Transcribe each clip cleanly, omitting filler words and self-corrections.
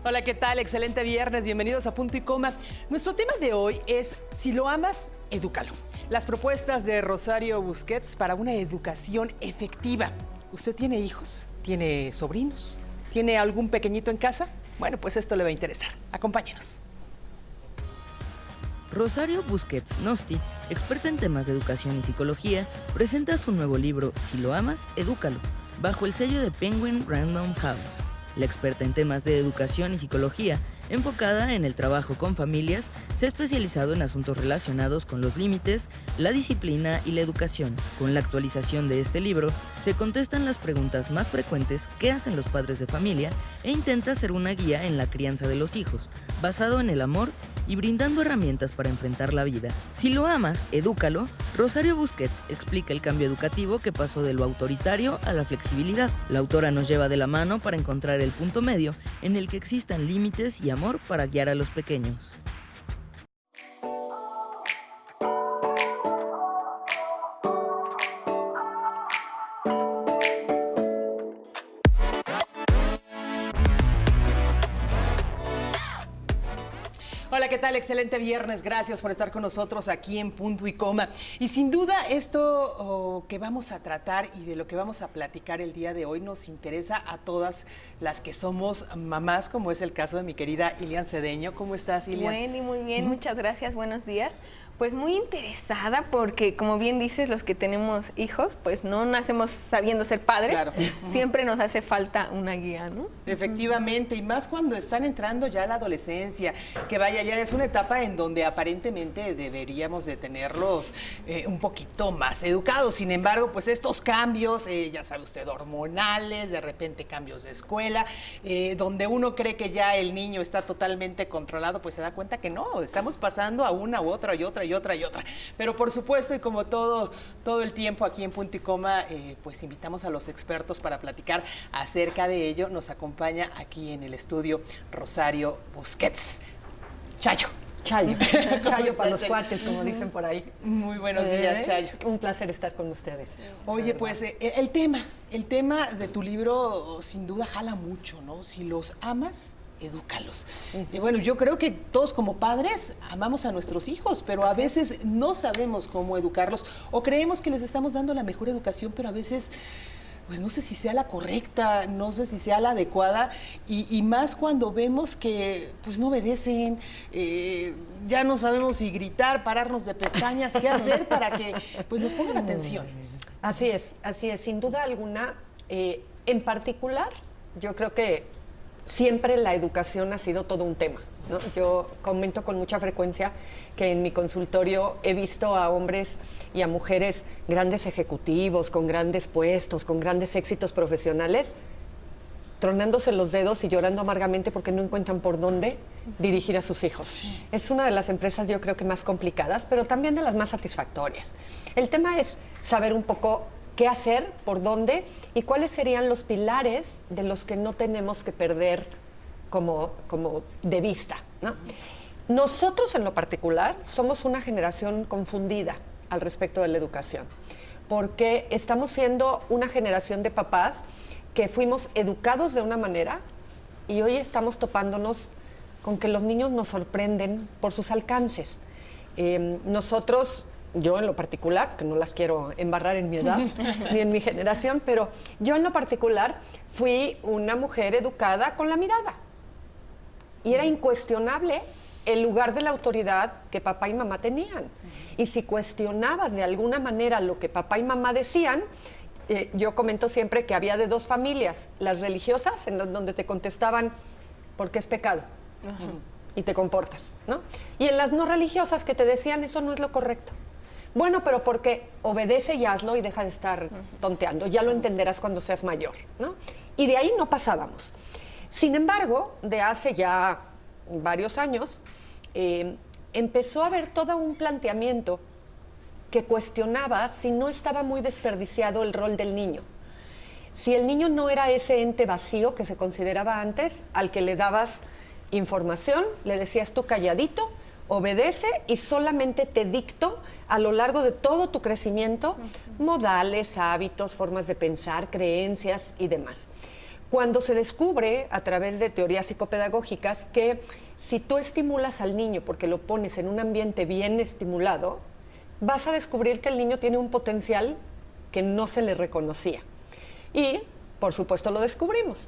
Hola, ¿qué tal? Excelente viernes, bienvenidos a Punto y Coma. Nuestro tema de hoy es, si lo amas, edúcalo. Las propuestas de Rosario Busquets para una educación efectiva. ¿Usted tiene hijos? ¿Tiene sobrinos? ¿Tiene algún pequeñito en casa? Bueno, pues esto le va a interesar. Acompáñenos. Rosario Busquets Nosti, experta en temas de educación y psicología, presenta su nuevo libro, Si lo amas, edúcalo, bajo el sello de Penguin Random House. La experta en temas de educación y psicología, enfocada en el trabajo con familias, se ha especializado en asuntos relacionados con los límites, la disciplina y la educación. Con la actualización de este libro, se contestan las preguntas más frecuentes que hacen los padres de familia e intenta ser una guía en la crianza de los hijos, basado en el amor y brindando herramientas para enfrentar la vida. Si lo amas, edúcalo. Rosario Busquets explica el cambio educativo que pasó de lo autoritario a la flexibilidad. La autora nos lleva de la mano para encontrar el punto medio en el que existan límites y amor para guiar a los pequeños. Hola, ¿qué tal? Excelente viernes. Gracias por estar con nosotros aquí en Punto y Coma. Y sin duda esto que vamos a tratar y de lo que vamos a platicar el día de hoy nos interesa a todas las que somos mamás, como es el caso de mi querida Ilian Cedeño. ¿Cómo estás, Ilian? Bueno, y muy bien, muchas gracias, buenos días. Pues muy interesada porque, como bien dices, los que tenemos hijos, pues no nacemos sabiendo ser padres, claro. Siempre nos hace falta una guía, ¿no? Efectivamente, y más cuando están entrando ya a la adolescencia, que vaya, ya es una etapa en donde aparentemente deberíamos de tenerlos un poquito más educados. Sin embargo, pues estos cambios, ya sabe usted, hormonales, de repente cambios de escuela, donde uno cree que ya el niño está totalmente controlado, pues se da cuenta que no, estamos pasando a una u otra y otra y otra. Pero por supuesto, y como todo el tiempo aquí en Punto y Coma, pues invitamos a los expertos para platicar acerca de ello. Nos acompaña aquí en el estudio Rosario Busquets. Chayo para los cuates, como dicen por ahí. Muy buenos días, Chayo. Un placer estar con ustedes. Oye, pues el tema de tu libro sin duda jala mucho, ¿no? Si los amas, edúcalos. Y bueno, yo creo que todos como padres amamos a nuestros hijos, pero a veces no sabemos cómo educarlos o creemos que les estamos dando la mejor educación, pero a veces pues no sé si sea la correcta, no sé si sea la adecuada, y más cuando vemos que pues no obedecen, ya no sabemos si gritar, pararnos de pestañas, qué hacer para que pues nos pongan atención. Así es, sin duda alguna. En particular, yo creo que siempre la educación ha sido todo un tema, ¿no? Yo comento con mucha frecuencia que en mi consultorio he visto a hombres y a mujeres grandes ejecutivos, con grandes puestos, con grandes éxitos profesionales, tronándose los dedos y llorando amargamente porque no encuentran por dónde dirigir a sus hijos. Sí. Es una de las empresas, yo creo que más complicadas, pero también de las más satisfactorias. El tema es saber un poco qué hacer, por dónde y cuáles serían los pilares de los que no tenemos que perder como de vista, ¿no? Nosotros en lo particular somos una generación confundida al respecto de la educación, porque estamos siendo una generación de papás que fuimos educados de una manera y hoy estamos topándonos con que los niños nos sorprenden por sus alcances. Yo en lo particular, que no las quiero embarrar en mi edad ni en mi generación, pero yo en lo particular fui una mujer educada con la mirada. Y era incuestionable el lugar de la autoridad que papá y mamá tenían. Y si cuestionabas de alguna manera lo que papá y mamá decían, yo comento siempre que había de dos familias, las religiosas, en donde te contestaban, porque es pecado. Y te comportas, ¿no? Y en las no religiosas que te decían, eso no es lo correcto. Bueno, pero porque obedece y hazlo y deja de estar tonteando. Ya lo entenderás cuando seas mayor, ¿no? Y de ahí no pasábamos. Sin embargo, de hace ya varios años, empezó a haber todo un planteamiento que cuestionaba si no estaba muy desperdiciado el rol del niño. Si el niño no era ese ente vacío que se consideraba antes, al que le dabas información, le decías tú calladito, obedece y solamente te dicto a lo largo de todo tu crecimiento modales, hábitos, formas de pensar, creencias y demás. Cuando se descubre a través de teorías psicopedagógicas que si tú estimulas al niño porque lo pones en un ambiente bien estimulado, vas a descubrir que el niño tiene un potencial que no se le reconocía. Y, por supuesto, lo descubrimos.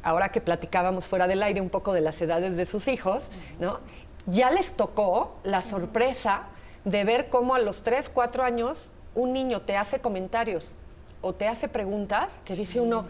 Ahora que platicábamos fuera del aire un poco de las edades de sus hijos, ¿no? Ya les tocó la sorpresa de ver cómo a los 3, 4 años un niño te hace comentarios o te hace preguntas que dice uno,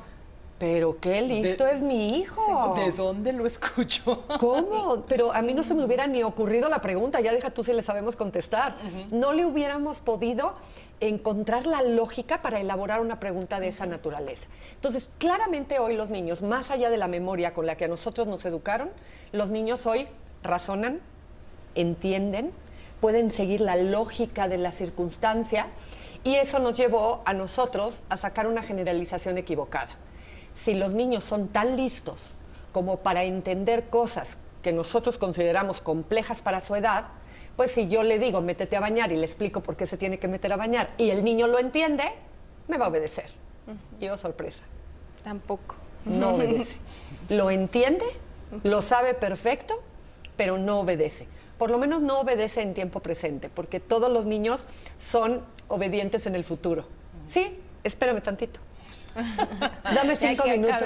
pero qué listo es mi hijo. ¿De dónde lo escucho? ¿Cómo? Pero a mí no se me hubiera ni ocurrido la pregunta, ya deja tú si le sabemos contestar. No le hubiéramos podido encontrar la lógica para elaborar una pregunta de esa naturaleza. Entonces, claramente hoy los niños, más allá de la memoria con la que a nosotros nos educaron, los niños hoy razonan, entienden, pueden seguir la lógica de la circunstancia, y eso nos llevó a nosotros a sacar una generalización equivocada. Si los niños son tan listos como para entender cosas que nosotros consideramos complejas para su edad, pues si yo le digo, métete a bañar y le explico por qué se tiene que meter a bañar y el niño lo entiende, me va a obedecer. Y oh, sorpresa. Tampoco. No obedece. Lo entiende, lo sabe perfecto, pero no obedece. Por lo menos no obedece en tiempo presente, porque todos los niños son obedientes en el futuro. Sí, espérame tantito. Dame 5 minutos.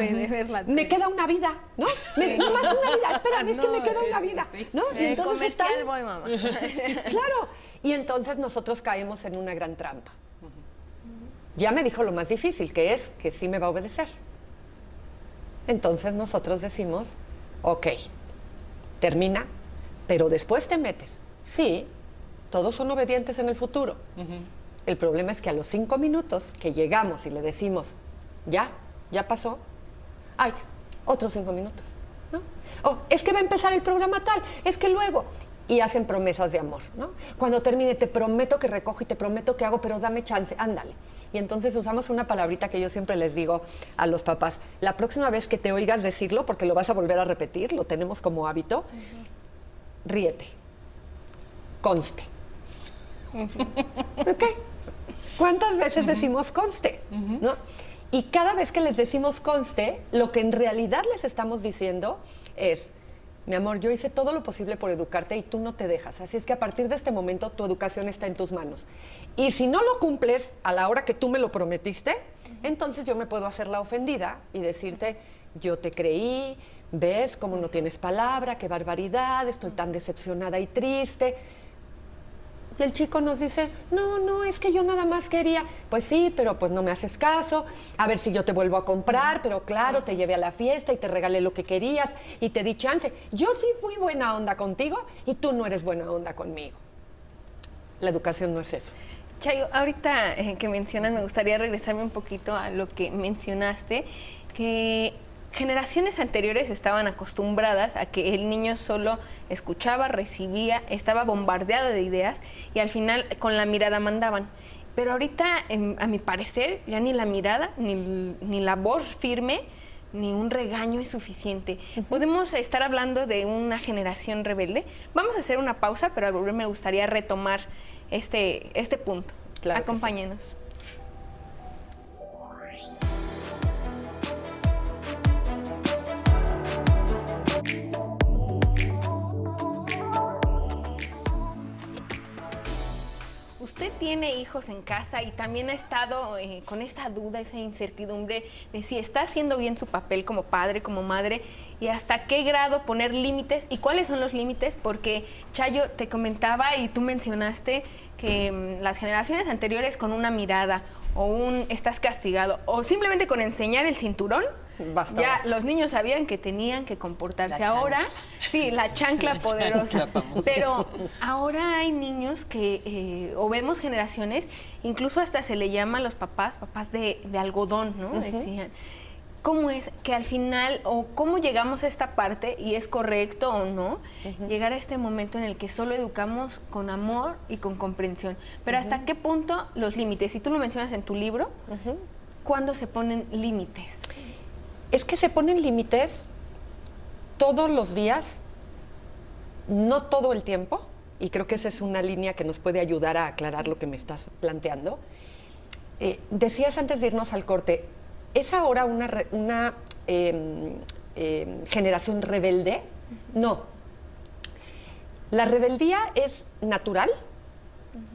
Me queda una vida, ¿no? No más una vida, espérame, es que me queda una vida, ¿no? Y entonces comercial voy, mamá. Claro, y entonces nosotros caemos en una gran trampa. Ya me dijo lo más difícil, que es que sí me va a obedecer. Entonces nosotros decimos, ok, termina, pero después te metes. Sí, todos son obedientes en el futuro. El problema es que a los 5 minutos que llegamos y le decimos, ya pasó, ay, otros 5 minutos, ¿no? Oh, es que va a empezar el programa tal, es que luego, y hacen promesas de amor, ¿no? Cuando termine, te prometo que recojo y te prometo que hago, pero dame chance, ándale. Y entonces usamos una palabrita que yo siempre les digo a los papás, la próxima vez que te oigas decirlo, porque lo vas a volver a repetir, lo tenemos como hábito, ríete, conste. ¿Ok? ¿Cuántas veces decimos conste? ¿No? Y cada vez que les decimos conste, lo que en realidad les estamos diciendo es, mi amor, yo hice todo lo posible por educarte y tú no te dejas. Así es que a partir de este momento tu educación está en tus manos. Y si no lo cumples a la hora que tú me lo prometiste, entonces yo me puedo hacer la ofendida y decirte, yo te creí, ves cómo no tienes palabra, qué barbaridad, estoy tan decepcionada y triste. Y el chico nos dice, no, es que yo nada más quería, pues sí, pero pues no me haces caso, a ver si yo te vuelvo a comprar, pero claro, te llevé a la fiesta y te regalé lo que querías y te di chance. Yo sí fui buena onda contigo y tú no eres buena onda conmigo. La educación no es eso. Chayo, ahorita que mencionas, me gustaría regresarme un poquito a lo que mencionaste, que generaciones anteriores estaban acostumbradas a que el niño solo escuchaba, recibía, estaba bombardeado de ideas y al final con la mirada mandaban. Pero ahorita, a mi parecer, ya ni la mirada, ni la voz firme, ni un regaño es suficiente. Podemos estar hablando de una generación rebelde. Vamos a hacer una pausa, pero al volver me gustaría retomar este punto. Claro. Acompáñenos. Usted tiene hijos en casa y también ha estado con esa duda, esa incertidumbre de si está haciendo bien su papel como padre, como madre, y hasta qué grado poner límites y cuáles son los límites, porque Chayo te comentaba y tú mencionaste que las generaciones anteriores con una mirada o un estás castigado o simplemente con enseñar el cinturón, bastaba. Ya los niños sabían que tenían que comportarse. Ahora, sí, la chancla poderosa. Pero ahora hay niños que, o vemos generaciones, incluso hasta se le llama a los papás de algodón, ¿no? Decían. ¿Cómo es que al final, o cómo llegamos a esta parte, y es correcto o no, llegar a este momento en el que solo educamos con amor y con comprensión? Pero ¿hasta qué punto los límites? Si tú lo mencionas en tu libro, ¿cuándo se ponen límites? Es que se ponen límites todos los días, no todo el tiempo, y creo que esa es una línea que nos puede ayudar a aclarar lo que me estás planteando. Decías antes de irnos al corte, ¿es ahora una generación rebelde? No. La rebeldía es natural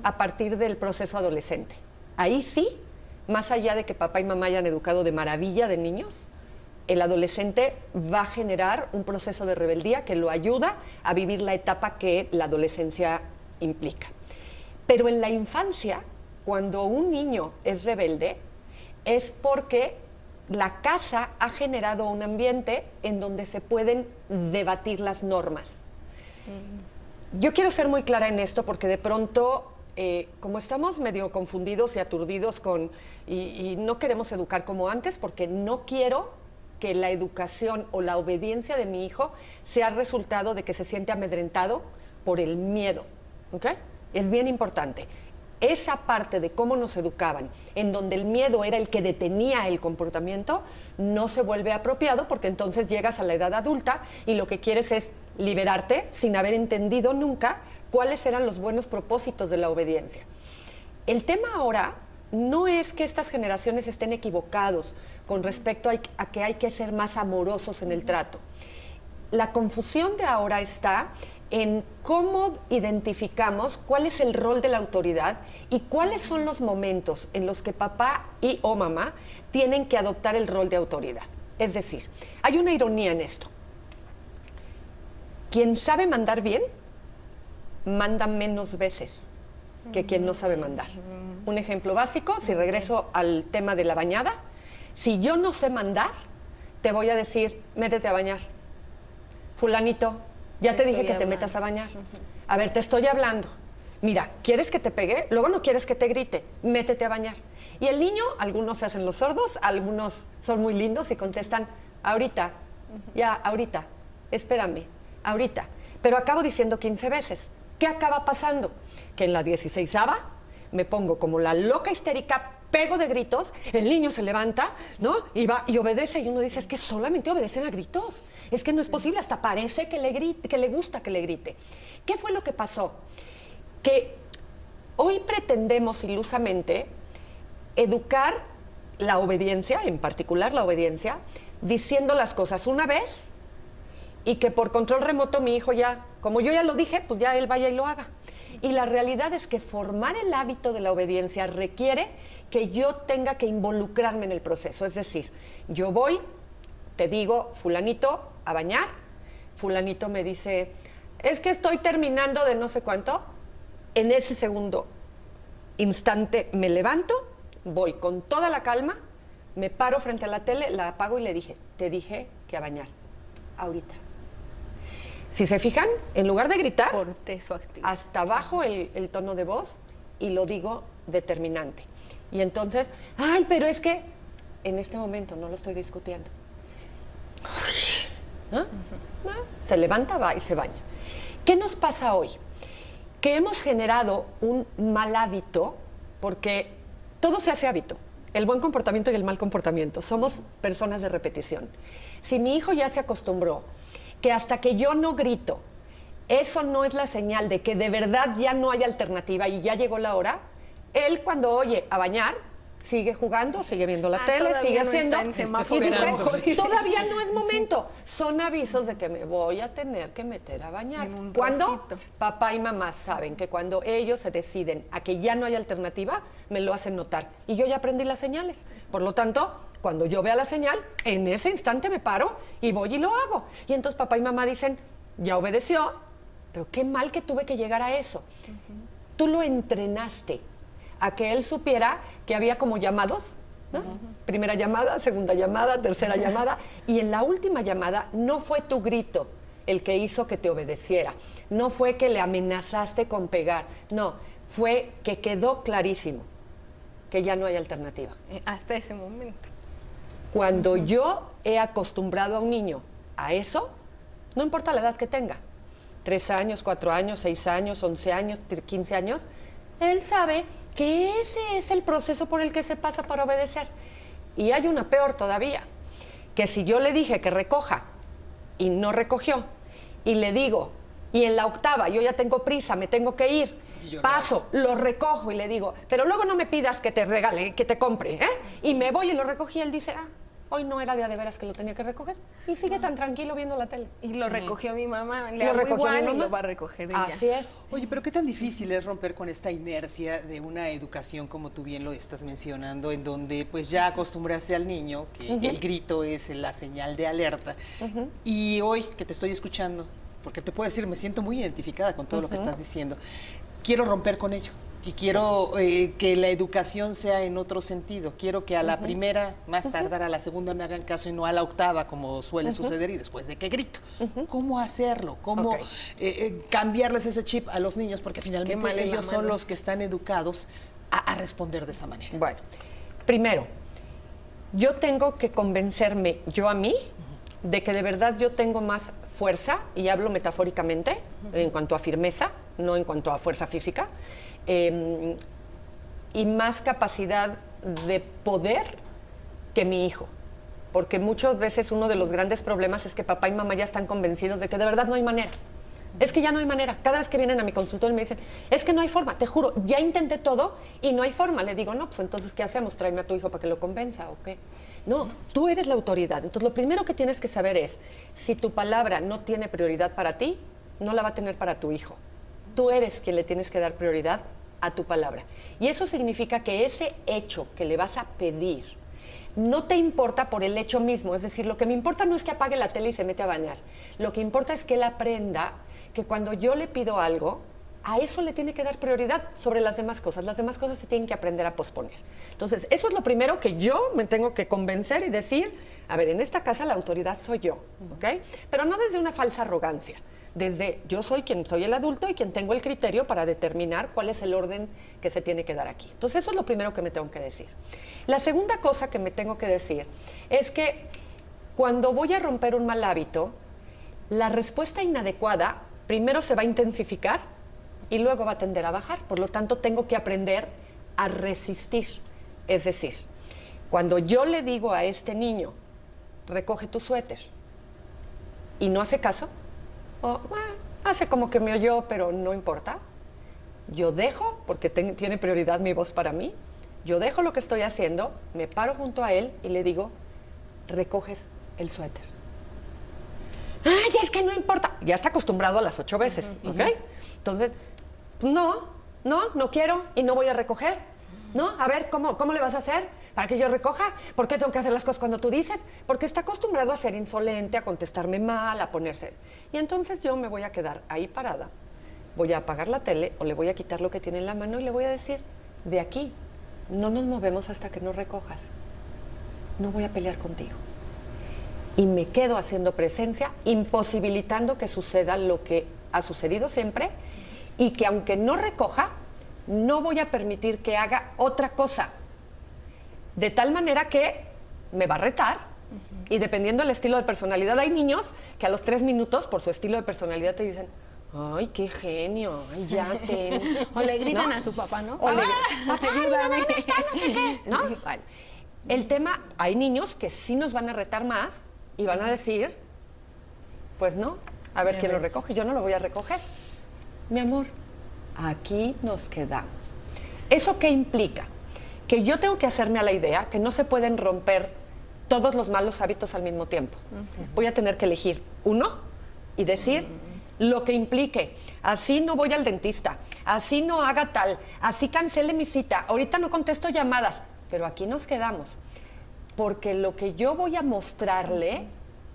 a partir del proceso adolescente. Ahí sí, más allá de que papá y mamá hayan educado de maravilla de niños, el adolescente va a generar un proceso de rebeldía que lo ayuda a vivir la etapa que la adolescencia implica. Pero en la infancia, cuando un niño es rebelde, es porque la casa ha generado un ambiente en donde se pueden debatir las normas. Yo quiero ser muy clara en esto porque de pronto, como estamos medio confundidos y aturdidos y no queremos educar como antes, porque no quiero que la educación o la obediencia de mi hijo sea resultado de que se siente amedrentado por el miedo, ¿ok? Es bien importante. Esa parte de cómo nos educaban, en donde el miedo era el que detenía el comportamiento, no se vuelve apropiado porque entonces llegas a la edad adulta y lo que quieres es liberarte sin haber entendido nunca cuáles eran los buenos propósitos de la obediencia. El tema ahora no es que estas generaciones estén equivocados con respecto a que hay que ser más amorosos en el trato. La confusión de ahora está en cómo identificamos cuál es el rol de la autoridad y cuáles son los momentos en los que papá y o mamá tienen que adoptar el rol de autoridad. Es decir, hay una ironía en esto. Quien sabe mandar bien, manda menos veces que quien no sabe mandar. Un ejemplo básico, si regreso al tema de la bañada, si yo no sé mandar, te voy a decir, métete a bañar. Fulanito, ya te dije que te metas a bañar. A ver, te estoy hablando. Mira, ¿quieres que te pegue? Luego no quieres que te grite. Métete a bañar. Y el niño, algunos se hacen los sordos, algunos son muy lindos y contestan, ahorita, ya, ahorita, espérame, ahorita. Pero acabo diciendo 15 veces. ¿Qué acaba pasando? Que en la 16ª me pongo como la loca histérica, pego de gritos, el niño se levanta, ¿no? Y va y obedece, y uno dice, es que solamente obedecen a gritos. Es que no es posible, hasta parece que le grite, que le gusta que le grite. ¿Qué fue lo que pasó? Que hoy pretendemos ilusamente educar la obediencia, en particular la obediencia, diciendo las cosas una vez y que por control remoto mi hijo ya, como yo ya lo dije, pues ya él vaya y lo haga. Y la realidad es que formar el hábito de la obediencia requiere que yo tenga que involucrarme en el proceso. Es decir, yo voy, te digo, fulanito, a bañar, fulanito me dice, es que estoy terminando de no sé cuánto. En ese segundo instante me levanto, voy con toda la calma, me paro frente a la tele, la apago y le dije, te dije que a bañar, ahorita. Si se fijan, en lugar de gritar, hasta bajo el tono de voz y lo digo determinante. Y entonces, ay, pero es que en este momento no lo estoy discutiendo. ¿Ah? Se levanta, va y se baña. ¿Qué nos pasa hoy? Que hemos generado un mal hábito, porque todo se hace hábito, el buen comportamiento y el mal comportamiento. Somos personas de repetición. Si mi hijo ya se acostumbró que hasta que yo no grito, eso no es la señal de que de verdad ya no hay alternativa y ya llegó la hora, él cuando oye a bañar, sigue jugando, sigue viendo la tele, sigue haciendo, y dice, todavía no es momento. Son avisos de que me voy a tener que meter a bañar. ¿Cuándo? Papá y mamá saben que cuando ellos se deciden a que ya no hay alternativa, me lo hacen notar. Y yo ya aprendí las señales. Por lo tanto, cuando yo vea la señal, en ese instante me paro y voy y lo hago. Y entonces papá y mamá dicen, ya obedeció, pero qué mal que tuve que llegar a eso. Tú lo entrenaste a que él supiera que había como llamados, ¿no? Primera llamada, segunda llamada, tercera llamada, y en la última llamada no fue tu grito el que hizo que te obedeciera, no fue que le amenazaste con pegar, no, fue que quedó clarísimo que ya no hay alternativa. Hasta ese momento. Cuando yo he acostumbrado a un niño a eso, no importa la edad que tenga, 3 años, 4 años, 6 años, 11 años, 15 años, él sabe que ese es el proceso por el que se pasa para obedecer. Y hay una peor todavía, que si yo le dije que recoja y no recogió, y le digo, y en la octava yo ya tengo prisa, me tengo que ir, Paso, lo recojo y le digo, pero luego no me pidas que te regale, que te compre, ¿eh? Y me voy y lo recogí y él dice, hoy no era de veras que lo tenía que recoger. Y sigue tan tranquilo viendo la tele. Y lo recogió mi mamá, le Lo hago recogió igual mi mamá. y lo va a recoger ella. Así es. Oye, pero qué tan difícil es romper con esta inercia de una educación, como tú bien lo estás mencionando, en donde pues ya acostumbraste al niño que el grito es la señal de alerta. Y hoy que te estoy escuchando, porque te puedo decir, me siento muy identificada con todo lo que estás diciendo, quiero romper con ello. Y quiero que la educación sea en otro sentido. Quiero que a la primera, más tardar a la segunda, me hagan caso y no a la octava, como suele suceder, y después de que grito. ¿Cómo hacerlo? ¿Cómo cambiarles ese chip a los niños? Porque finalmente ellos son los que están educados a responder de esa manera. Bueno, primero, yo tengo que convencerme yo a mí de que de verdad yo tengo más fuerza, y hablo metafóricamente, en cuanto a firmeza, no en cuanto a fuerza física, y más capacidad de poder que mi hijo. Porque muchas veces uno de los grandes problemas es que papá y mamá ya están convencidos de que de verdad no hay manera. Es que ya no hay manera. Cada vez que vienen a mi consultorio me dicen, es que no hay forma, te juro, ya intenté todo y no hay forma. Le digo, no, pues entonces, ¿qué hacemos? Tráeme a tu hijo para que lo convenza, ¿o qué? No, tú eres la autoridad. Entonces, lo primero que tienes que saber es, si tu palabra no tiene prioridad para ti, no la va a tener para tu hijo. Tú eres quien le tienes que dar prioridad a tu palabra. Y eso significa que ese hecho que le vas a pedir no te importa por el hecho mismo. Es decir, lo que me importa no es que apague la tele y se mete a bañar. Lo que importa es que él aprenda que cuando yo le pido algo, a eso le tiene que dar prioridad sobre las demás cosas. Las demás cosas se tienen que aprender a posponer. Entonces, eso es lo primero que yo me tengo que convencer y decir, a ver, en esta casa la autoridad soy yo, ¿ok? Pero no desde una falsa arrogancia. Desde yo soy quien soy el adulto y quien tengo el criterio para determinar cuál es el orden que se tiene que dar aquí. Entonces, eso es lo primero que me tengo que decir. La segunda cosa que me tengo que decir es que cuando voy a romper un mal hábito, la respuesta inadecuada primero se va a intensificar y luego va a tender a bajar. Por lo tanto, tengo que aprender a resistir. Es decir, cuando yo le digo a este niño, recoge tu suéter, y no hace caso, o hace como que me oyó, pero no importa, yo dejo, porque tiene prioridad mi voz para mí, yo dejo lo que estoy haciendo, me paro junto a él y le digo, recoges el suéter. ¡Ay, es que no importa! Ya está acostumbrado a las 8 veces, ¿ok? Entonces, no quiero y no voy a recoger. ¿No? A ver, ¿cómo le vas a hacer para que yo recoja? ¿Por qué tengo que hacer las cosas cuando tú dices? Porque está acostumbrado a ser insolente, a contestarme mal, a ponerse. Y entonces yo me voy a quedar ahí parada, voy a apagar la tele o le voy a quitar lo que tiene en la mano y le voy a decir, de aquí no nos movemos hasta que no recojas. No voy a pelear contigo. Y me quedo haciendo presencia, imposibilitando que suceda lo que ha sucedido siempre, y que aunque no recoja, no voy a permitir que haga otra cosa. De tal manera que me va a retar, y dependiendo del estilo de personalidad, hay niños que a los 3 minutos, por su estilo de personalidad, te dicen, ¡ay, qué genio! ¡Ay, ya te... O le gritan, ¿no?, a su papá, ¿no? O le gritan, papá, ayúdame, no sé qué, ¿no? Bueno, el tema, hay niños que sí nos van a retar más y van a decir, pues no, a ver quién lo recoge, yo no lo voy a recoger. Mi amor, aquí nos quedamos. ¿Eso qué implica? Que yo tengo que hacerme a la idea que no se pueden romper todos los malos hábitos al mismo tiempo. Voy a tener que elegir uno y decir lo que implique. Así no voy al dentista, así no haga tal, así cancele mi cita, ahorita no contesto llamadas, pero aquí nos quedamos. Porque lo que yo voy a mostrarle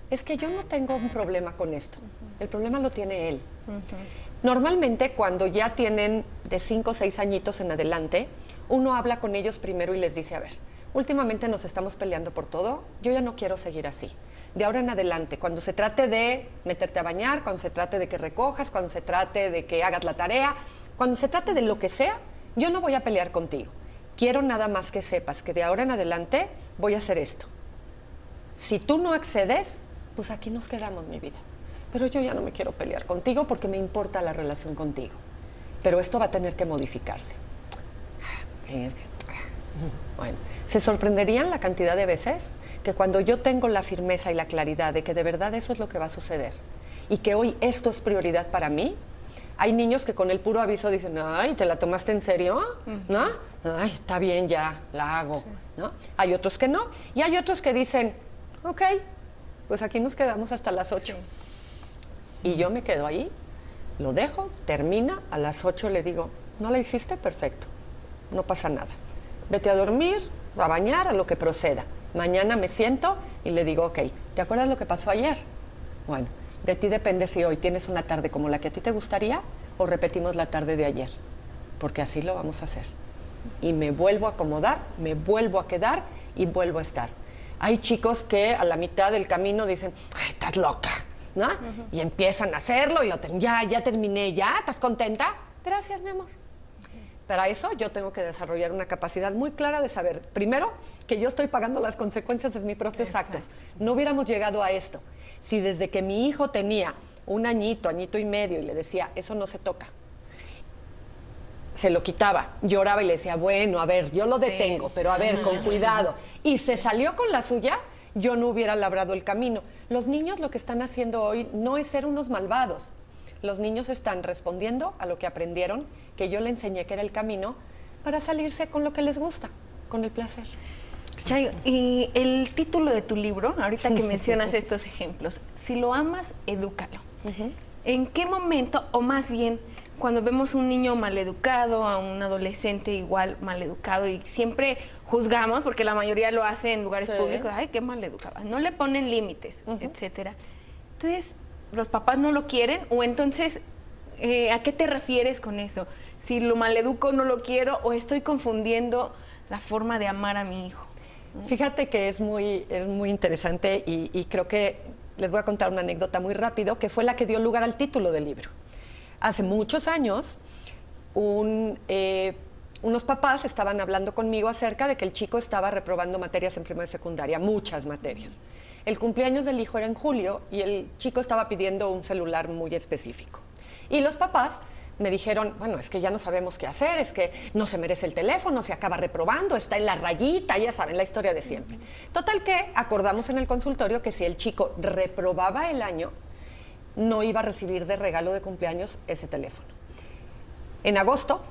es que yo no tengo un problema con esto. El problema lo tiene él. Normalmente, cuando ya tienen de 5 o 6 añitos en adelante, uno habla con ellos primero y les dice, a ver, últimamente nos estamos peleando por todo, yo ya no quiero seguir así. De ahora en adelante, cuando se trate de meterte a bañar, cuando se trate de que recojas, cuando se trate de que hagas la tarea, cuando se trate de lo que sea, yo no voy a pelear contigo. Quiero nada más que sepas que de ahora en adelante voy a hacer esto. Si tú no accedes, pues aquí nos quedamos, mi vida. Pero yo ya no me quiero pelear contigo porque me importa la relación contigo. Pero esto va a tener que modificarse. Bueno, se sorprenderían la cantidad de veces que cuando yo tengo la firmeza y la claridad de que de verdad eso es lo que va a suceder y que hoy esto es prioridad para mí, Hay niños que con el puro aviso dicen, ay, ¿te la tomaste en serio? ¿No? Ay, está bien, ya, la hago, ¿no? Hay otros que no, y hay otros que dicen, ok, pues aquí nos quedamos hasta las 8. Y yo me quedo ahí, lo dejo, termina, a las 8 le digo, ¿no la hiciste? Perfecto, no pasa nada. Vete a dormir, a bañar, a lo que proceda. Mañana me siento y le digo, ok, ¿te acuerdas lo que pasó ayer? Bueno, de ti depende si hoy tienes una tarde como la que a ti te gustaría o repetimos la tarde de ayer, porque así lo vamos a hacer. Y me vuelvo a acomodar, me vuelvo a quedar y vuelvo a estar. Hay chicos que a la mitad del camino dicen, ay, estás loca, ¿no? Y empiezan a hacerlo y ya terminé, ¿ya? ¿Estás contenta? Gracias, mi amor. Para eso yo tengo que desarrollar una capacidad muy clara de saber, primero, que yo estoy pagando las consecuencias de mis propios actos. No hubiéramos llegado a esto si desde que mi hijo tenía un añito, añito y medio, y le decía, eso no se toca, se lo quitaba, lloraba y le decía, bueno, a ver, yo lo detengo, pero a ver, con cuidado. Y se salió con la suya, yo no hubiera labrado el camino. Los niños lo que están haciendo hoy no es ser unos malvados. Los niños están respondiendo a lo que aprendieron, que yo le enseñé que era el camino, para salirse con lo que les gusta, con el placer. Chayo, y el título de tu libro, ahorita que mencionas estos ejemplos, si lo amas, edúcalo. ¿En qué momento, o más bien, cuando vemos un niño maleducado, a un adolescente igual maleducado, y siempre juzgamos, porque la mayoría lo hace en lugares públicos, ay, qué maleducado, no le ponen límites, etcétera. Entonces, ¿los papás no lo quieren? O entonces, ¿a qué te refieres con eso? Si lo maleduco, no lo quiero, o estoy confundiendo la forma de amar a mi hijo. Fíjate que es muy interesante y creo que les voy a contar una anécdota muy rápido, que fue la que dio lugar al título del libro. Hace muchos años, unos papás estaban hablando conmigo acerca de que el chico estaba reprobando materias en primaria y secundaria, muchas materias. El cumpleaños del hijo era en julio y el chico estaba pidiendo un celular muy específico. Y los papás me dijeron, bueno, es que ya no sabemos qué hacer, es que no se merece el teléfono, se acaba reprobando, está en la rayita, ya saben, la historia de siempre. Total que acordamos en el consultorio que si el chico reprobaba el año, no iba a recibir de regalo de cumpleaños ese teléfono. En agosto,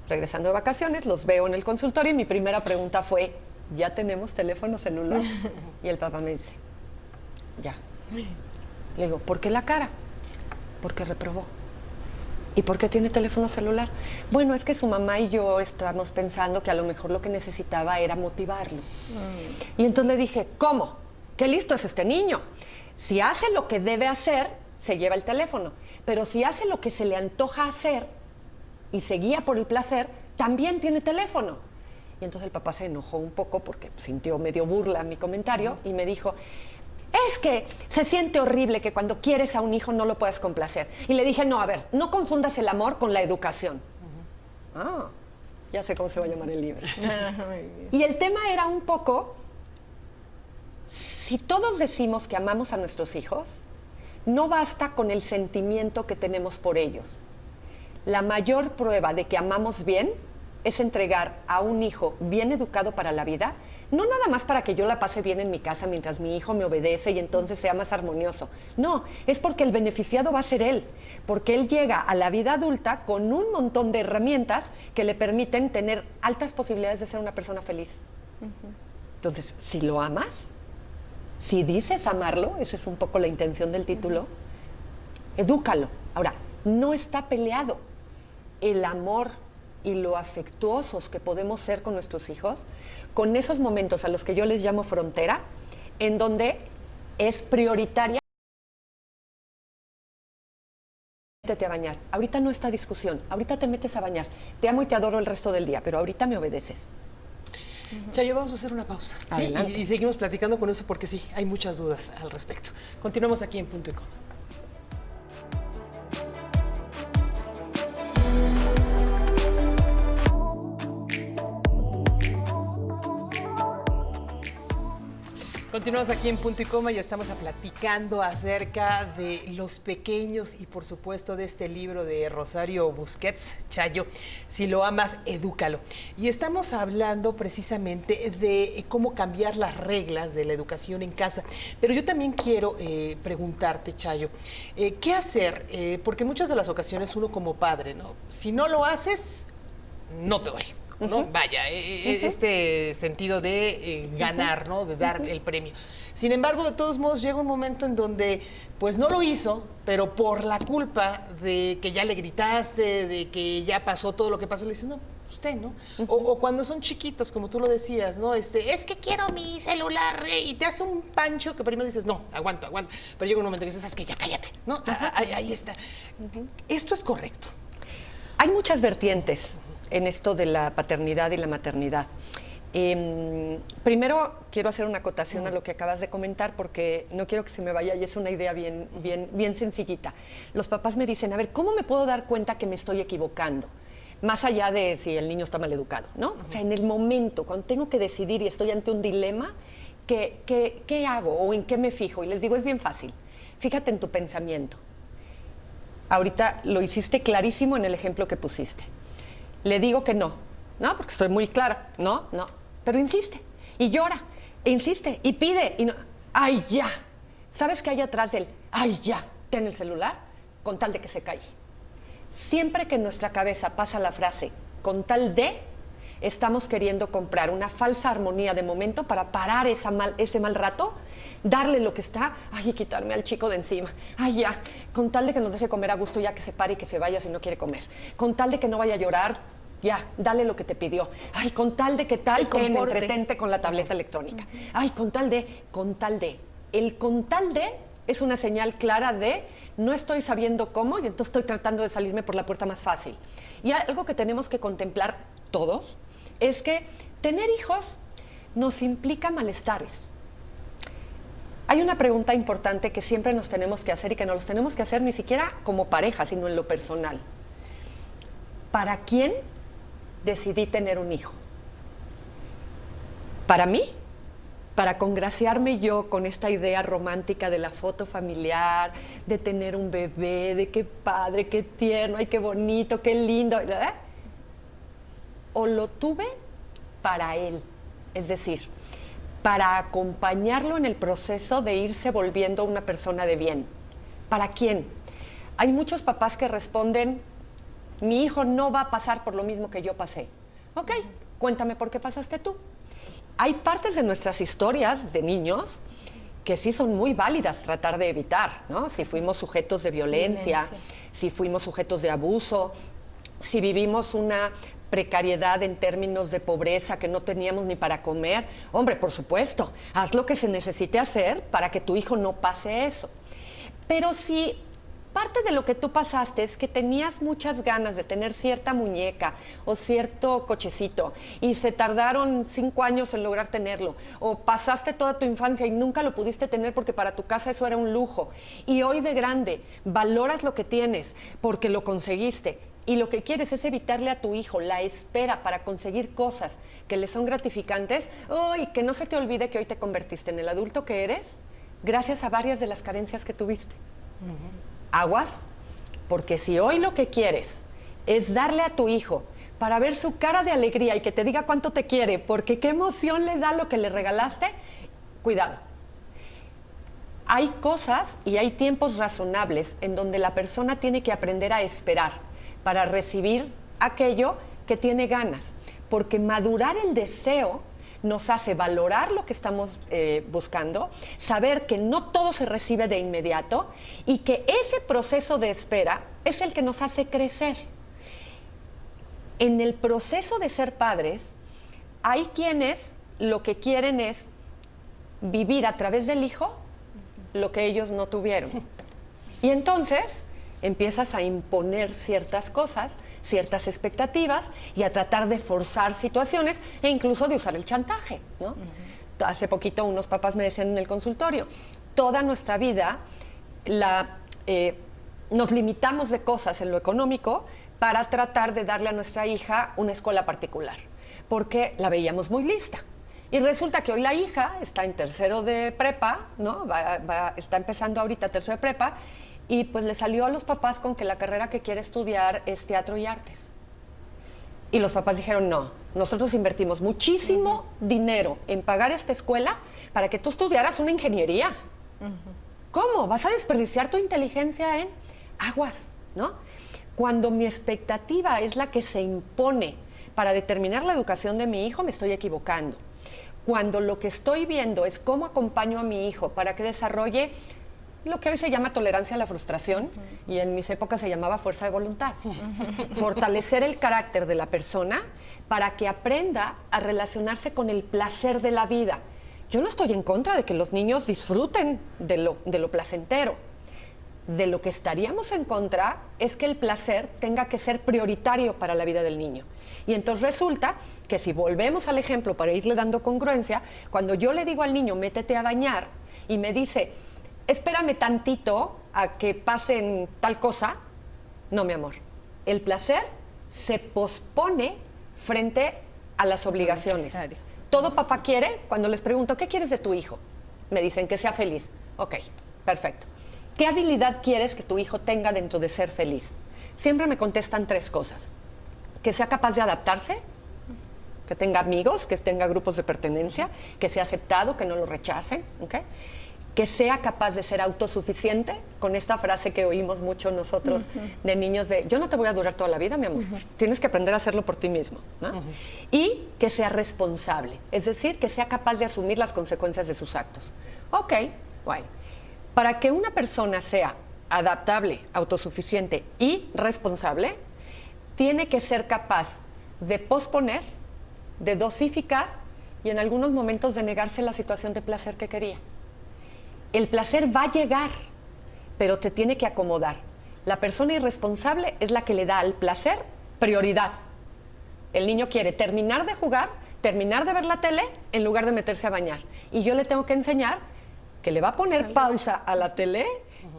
regresando de vacaciones, los veo en el consultorio y mi primera pregunta fue, ¿ya tenemos teléfono celular? Y el papá me dice, ya. Le digo, ¿por qué la cara? Porque reprobó. ¿Y por qué tiene teléfono celular? Bueno, es que su mamá y yo estábamos pensando que a lo mejor lo que necesitaba era motivarlo. Y entonces le dije, ¿cómo? ¿Qué listo es este niño? Si hace lo que debe hacer, se lleva el teléfono. Pero si hace lo que se le antoja hacer y se guía por el placer, también tiene teléfono. Y entonces el papá se enojó un poco porque sintió medio burla mi comentario y me dijo, es que se siente horrible que cuando quieres a un hijo no lo puedas complacer. Y le dije, no, a ver, no confundas el amor con la educación. Ah, ya sé cómo se va a llamar el libro. Y el tema era un poco, si todos decimos que amamos a nuestros hijos, no basta con el sentimiento que tenemos por ellos. La mayor prueba de que amamos bien es entregar a un hijo bien educado para la vida, no nada más para que yo la pase bien en mi casa mientras mi hijo me obedece y entonces sea más armonioso. No, es porque el beneficiado va a ser él, porque él llega a la vida adulta con un montón de herramientas que le permiten tener altas posibilidades de ser una persona feliz. Entonces, si lo amas, si dices amarlo, esa es un poco la intención del título, edúcalo. Ahora, no está peleado. El amor y lo afectuosos que podemos ser con nuestros hijos, con esos momentos a los que yo les llamo frontera, en donde es prioritaria métete a bañar. Ahorita no está discusión, ahorita te metes a bañar. Te amo y te adoro el resto del día, pero ahorita me obedeces. Chayo, vamos a hacer una pausa. Sí, y seguimos platicando con eso porque sí, hay muchas dudas al respecto. Continuamos aquí en Punto y Coma. Continuamos aquí en Punto y Coma y estamos platicando acerca de los pequeños y por supuesto de este libro de Rosario Busquets, Chayo, Si lo amas, edúcalo. Y estamos hablando precisamente de cómo cambiar las reglas de la educación en casa. Pero yo también quiero preguntarte, Chayo, ¿qué hacer? Porque en muchas de las ocasiones uno como padre, ¿no? Si no lo haces, no te doy. ¿No? Vaya, este sentido de ganar, ¿no? De dar el premio. Sin embargo, de todos modos, llega un momento en donde, pues no lo hizo, pero por la culpa de que ya le gritaste, de que ya pasó todo lo que pasó, le dices, no, usted, ¿no? O cuando son chiquitos, como tú lo decías, ¿no? Es que quiero mi celular, y te hace un pancho que primero dices, no, aguanta. Pero llega un momento que dices, es que ya cállate, ¿no? Ahí está. Esto es correcto. Hay muchas vertientes en esto de la paternidad y la maternidad. Primero, quiero hacer una acotación a lo que acabas de comentar porque no quiero que se me vaya y es una idea bien sencillita. Los papás me dicen, a ver, ¿cómo me puedo dar cuenta que me estoy equivocando? Más allá de si el niño está mal educado, ¿no? O sea, en el momento, cuando tengo que decidir y estoy ante un dilema, ¿qué hago o en qué me fijo? Y les digo, es bien fácil. Fíjate en tu pensamiento. Ahorita lo hiciste clarísimo en el ejemplo que pusiste. Le digo que no, porque estoy muy clara, no, pero insiste, y llora, e insiste, y pide, y no, ¡ay, ya! ¿Sabes qué hay atrás del ¡ay, ya! Ten el celular, con tal de que se calle. Siempre que en nuestra cabeza pasa la frase, con tal de, estamos queriendo comprar una falsa armonía de momento para parar ese mal rato, darle lo que está, y quitarme al chico de encima, ya, con tal de que nos deje comer a gusto, ya que se pare y que se vaya si no quiere comer, con tal de que no vaya a llorar, ya, dale lo que te pidió, con tal de que tal, entretente con la tableta electrónica, con tal de, el con tal de es una señal clara de no estoy sabiendo cómo y entonces estoy tratando de salirme por la puerta más fácil. Y algo que tenemos que contemplar todos es que tener hijos nos implica malestares. Hay una pregunta importante que siempre nos tenemos que hacer y que no los tenemos que hacer ni siquiera como pareja, sino en lo personal. ¿Para quién decidí tener un hijo? ¿Para mí? ¿Para congraciarme yo con esta idea romántica de la foto familiar, de tener un bebé, de qué padre, qué tierno, ay, qué bonito, qué lindo? ¿O lo tuve para él? Es decir, para acompañarlo en el proceso de irse volviendo una persona de bien. ¿Para quién? Hay muchos papás que responden, mi hijo no va a pasar por lo mismo que yo pasé. Ok, cuéntame por qué pasaste tú. Hay partes de nuestras historias de niños que sí son muy válidas tratar de evitar, ¿no? Si fuimos sujetos de violencia, si fuimos sujetos de abuso, si vivimos una precariedad en términos de pobreza que no teníamos ni para comer, hombre, por supuesto, haz lo que se necesite hacer para que tu hijo no pase eso. Pero si parte de lo que tú pasaste es que tenías muchas ganas de tener cierta muñeca o cierto cochecito y se tardaron 5 años en lograr tenerlo, o pasaste toda tu infancia y nunca lo pudiste tener porque para tu casa eso era un lujo, y hoy de grande valoras lo que tienes porque lo conseguiste, y lo que quieres es evitarle a tu hijo la espera para conseguir cosas que le son gratificantes, que no se te olvide que hoy te convertiste en el adulto que eres gracias a varias de las carencias que tuviste. Aguas, porque si hoy lo que quieres es darle a tu hijo para ver su cara de alegría y que te diga cuánto te quiere, porque qué emoción le da lo que le regalaste, cuidado. Hay cosas y hay tiempos razonables en donde la persona tiene que aprender a esperar para recibir aquello que tiene ganas, porque madurar el deseo nos hace valorar lo que estamos buscando, saber que no todo se recibe de inmediato y que ese proceso de espera es el que nos hace crecer. En el proceso de ser padres, hay quienes lo que quieren es vivir a través del hijo lo que ellos no tuvieron. Y entonces empiezas a imponer ciertas cosas, ciertas expectativas y a tratar de forzar situaciones e incluso de usar el chantaje, ¿no? Hace poquito unos papás me decían en el consultorio, toda nuestra vida nos limitamos de cosas en lo económico para tratar de darle a nuestra hija una escuela particular, porque la veíamos muy lista. Y resulta que hoy la hija está en tercero de prepa, ¿no? Está empezando ahorita tercero de prepa, y pues le salió a los papás con que la carrera que quiere estudiar es teatro y artes. Y los papás dijeron, no, nosotros invertimos muchísimo dinero en pagar esta escuela para que tú estudiaras una ingeniería. ¿Cómo? ¿Vas a desperdiciar tu inteligencia en aguas, no? Cuando mi expectativa es la que se impone para determinar la educación de mi hijo, me estoy equivocando. Cuando lo que estoy viendo es cómo acompaño a mi hijo para que desarrolle lo que hoy se llama tolerancia a la frustración, y en mis épocas se llamaba fuerza de voluntad. Fortalecer el carácter de la persona para que aprenda a relacionarse con el placer de la vida. Yo no estoy en contra de que los niños disfruten de lo placentero. De lo que estaríamos en contra es que el placer tenga que ser prioritario para la vida del niño. Y entonces resulta que si volvemos al ejemplo para irle dando congruencia, cuando yo le digo al niño, métete a bañar, y me dice, espérame tantito a que pasen tal cosa, no, mi amor. El placer se pospone frente a las obligaciones. Todo papá quiere, cuando les pregunto, ¿qué quieres de tu hijo? Me dicen que sea feliz. Ok, perfecto. ¿Qué habilidad quieres que tu hijo tenga dentro de ser feliz? Siempre me contestan 3 cosas. Que sea capaz de adaptarse, que tenga amigos, que tenga grupos de pertenencia, que sea aceptado, que no lo rechacen, ¿okay? Que sea capaz de ser autosuficiente, con esta frase que oímos mucho nosotros de niños de, yo no te voy a durar toda la vida, mi amor, tienes que aprender a hacerlo por ti mismo, ¿no? Y que sea responsable, es decir, que sea capaz de asumir las consecuencias de sus actos. Ok, bueno. Para que una persona sea adaptable, autosuficiente y responsable, tiene que ser capaz de posponer, de dosificar y en algunos momentos de negarse la situación de placer que quería. El placer va a llegar, pero te tiene que acomodar. La persona irresponsable es la que le da al placer prioridad. El niño quiere terminar de jugar, terminar de ver la tele, en lugar de meterse a bañar. Y yo le tengo que enseñar que le va a poner pausa a la tele,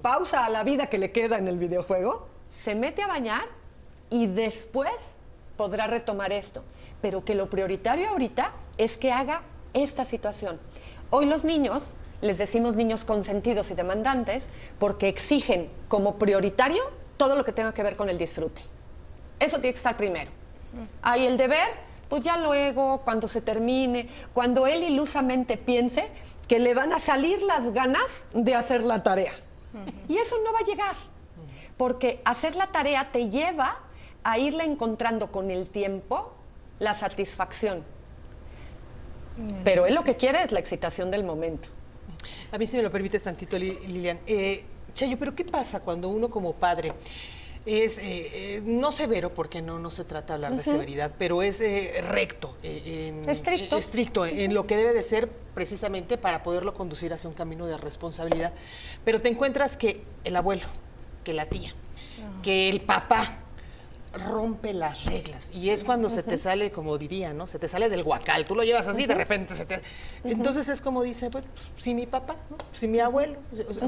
pausa a la vida que le queda en el videojuego, se mete a bañar y después podrá retomar esto. Pero que lo prioritario ahorita es que haga esta situación. Hoy los niños, les decimos niños consentidos y demandantes, porque exigen como prioritario todo lo que tenga que ver con el disfrute. Eso tiene que estar primero. Ahí el deber, pues ya luego, cuando se termine, cuando él ilusamente piense que le van a salir las ganas de hacer la tarea. Y eso no va a llegar, porque hacer la tarea te lleva a irle encontrando con el tiempo la satisfacción. Pero él lo que quiere es la excitación del momento. A mí, si me lo permites tantito, Lilian. Chayo, pero ¿qué pasa cuando uno como padre es no severo, porque no se trata de hablar de severidad, pero es recto, estricto en lo que debe de ser precisamente para poderlo conducir hacia un camino de responsabilidad? Pero te encuentras que el abuelo, que la tía, que el papá rompe las reglas, y es cuando se te sale, como diría, ¿no? Se te sale del guacal, tú lo llevas así, de repente se te... Entonces es como dice, bueno, si mi papá, ¿no? Si mi abuelo,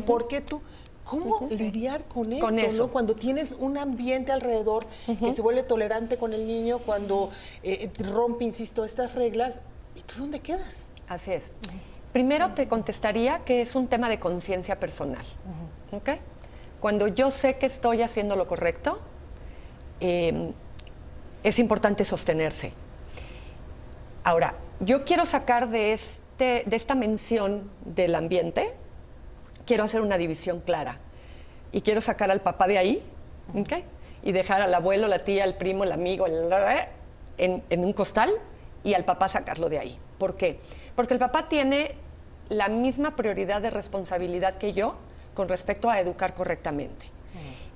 ¿por qué tú? ¿Cómo lidiar con esto, ¿no? Cuando tienes un ambiente alrededor que se vuelve tolerante con el niño, cuando rompe, insisto, estas reglas, ¿y tú dónde quedas? Así es. Primero te contestaría que es un tema de conciencia personal. ¿Ok? Cuando yo sé que estoy haciendo lo correcto, es importante sostenerse. Ahora, yo quiero sacar de esta mención del ambiente, quiero hacer una división clara y quiero sacar al papá de ahí, ¿okay? Y dejar al abuelo, la tía, el primo, el amigo, en un costal, y al papá sacarlo de ahí. ¿Por qué? Porque el papá tiene la misma prioridad de responsabilidad que yo con respecto a educar correctamente.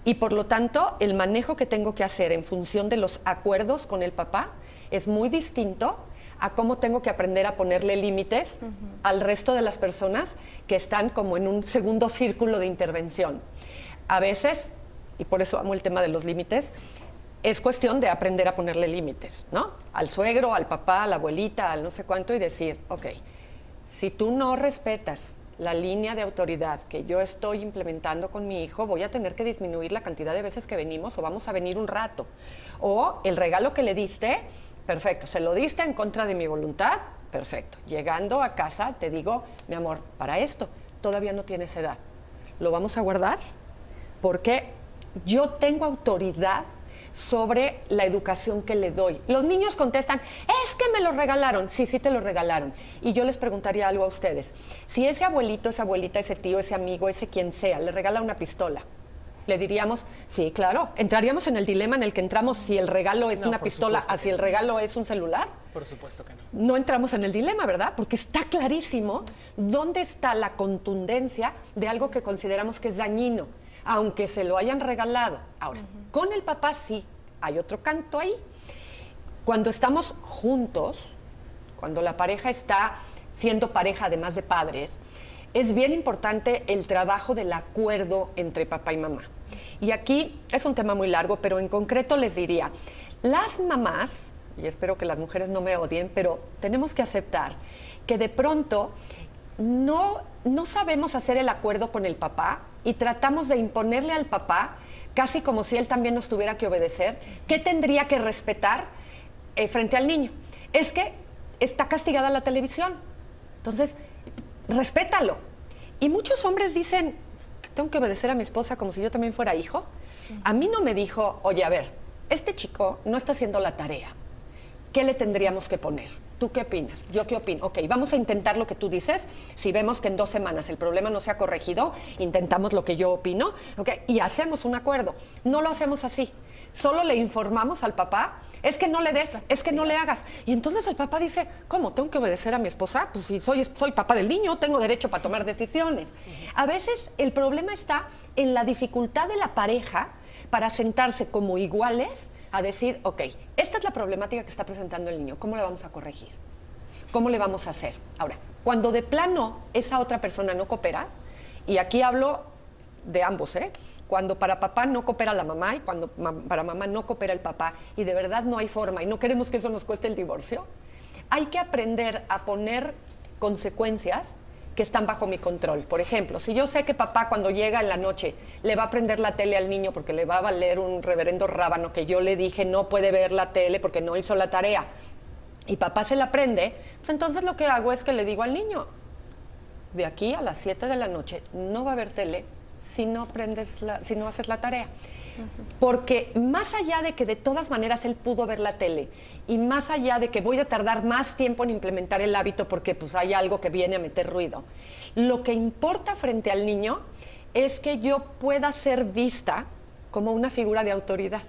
Y por lo tanto, el manejo que tengo que hacer en función de los acuerdos con el papá es muy distinto a cómo tengo que aprender a ponerle límites al resto de las personas que están como en un segundo círculo de intervención. A veces, y por eso amo el tema de los límites, es cuestión de aprender a ponerle límites, ¿no? Al suegro, al papá, a la abuelita, al no sé cuánto, y decir, ok, si tú no respetas la línea de autoridad que yo estoy implementando con mi hijo, voy a tener que disminuir la cantidad de veces que venimos, o vamos a venir un rato. O el regalo que le diste, perfecto, se lo diste en contra de mi voluntad, perfecto. Llegando a casa te digo, mi amor, para esto todavía no tienes edad. ¿Lo vamos a guardar? Porque yo tengo autoridad sobre la educación que le doy. Los niños contestan, es que me lo regalaron. Sí, sí te lo regalaron. Y yo les preguntaría algo a ustedes. Si ese abuelito, esa abuelita, ese tío, ese amigo, ese quien sea, le regala una pistola, le diríamos, sí, claro. Entraríamos en el dilema en el que entramos si el regalo es una pistola, si el regalo es un celular. Por supuesto que no. No entramos en el dilema, ¿verdad? Porque está clarísimo dónde está la contundencia de algo que consideramos que es dañino, aunque se lo hayan regalado. Ahora, con el papá sí, hay otro canto ahí. Cuando estamos juntos, cuando la pareja está siendo pareja además de padres, es bien importante el trabajo del acuerdo entre papá y mamá. Y aquí es un tema muy largo, pero en concreto les diría, las mamás, y espero que las mujeres no me odien, pero tenemos que aceptar que de pronto no sabemos hacer el acuerdo con el papá y tratamos de imponerle al papá, casi como si él también nos tuviera que obedecer, qué tendría que respetar frente al niño. Es que está castigada la televisión, entonces respétalo. Y muchos hombres dicen, tengo que obedecer a mi esposa como si yo también fuera hijo. A mí no me dijo, oye, a ver, este chico no está haciendo la tarea. ¿Qué le tendríamos que poner? ¿Tú qué opinas? ¿Yo qué opino? Ok, vamos a intentar lo que tú dices. Si vemos que en 2 semanas el problema no se ha corregido, intentamos lo que yo opino, ¿ok? Y hacemos un acuerdo. No lo hacemos así. Solo le informamos al papá, es que no le des, es que no le hagas. Y entonces el papá dice, ¿cómo? ¿Tengo que obedecer a mi esposa? Pues si soy papá del niño, tengo derecho para tomar decisiones. A veces el problema está en la dificultad de la pareja para sentarse como iguales a decir, ok, esta es la problemática que está presentando el niño, ¿cómo la vamos a corregir? ¿Cómo le vamos a hacer? Ahora, cuando de plano esa otra persona no coopera, y aquí hablo de ambos, cuando para papá no coopera la mamá y cuando para mamá no coopera el papá y de verdad no hay forma y no queremos que eso nos cueste el divorcio, hay que aprender a poner consecuencias que están bajo mi control. Por ejemplo, si yo sé que papá cuando llega en la noche le va a prender la tele al niño porque le va a valer un reverendo rábano que yo le dije no puede ver la tele porque no hizo la tarea y papá se la prende, pues entonces lo que hago es que le digo al niño, de aquí a las 7 de la noche no va a haber tele si no haces la tarea. Porque más allá de que de todas maneras él pudo ver la tele y más allá de que voy a tardar más tiempo en implementar el hábito porque pues hay algo que viene a meter ruido, lo que importa frente al niño es que yo pueda ser vista como una figura de autoridad.